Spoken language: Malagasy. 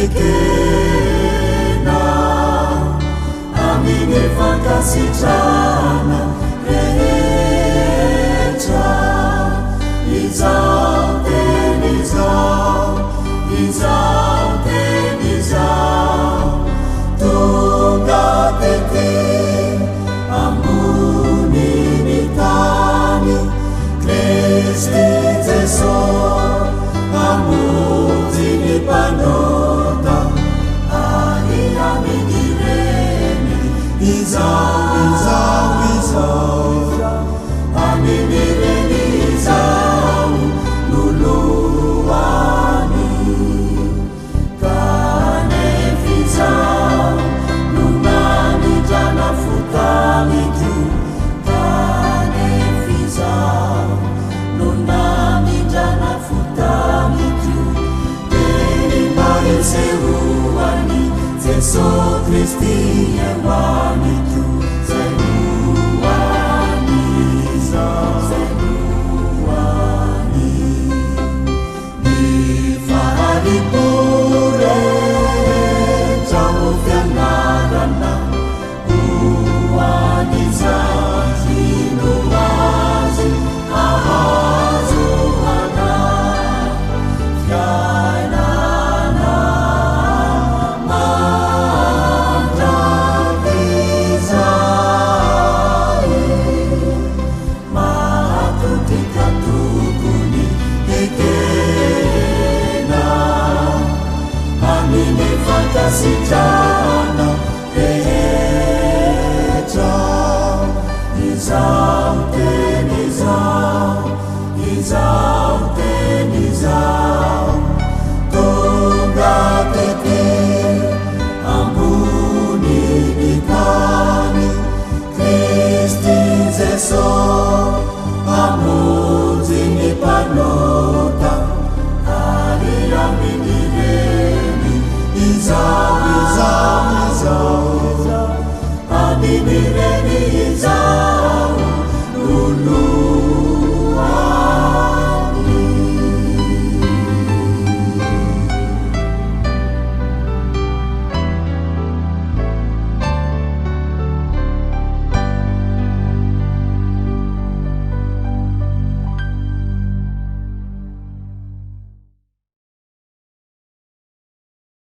ekena aminy fankasitrahana rehetra izao teny izao tonga tety amboniny tany Kristy Jesosy amotiny mpanota any aminy reny izao aminy reny izao loloany kanefizao nonanidrana fotaniko kanefizao nonanidrana fotaniko teny mahesehoany Jesosy Kristy emaniko zay loany zay loany ny fahalipore tramo fianarana hoany zakino azy ahazo ana fiainana mandravizay mahatotika tokony ekena aminy fankasitrahana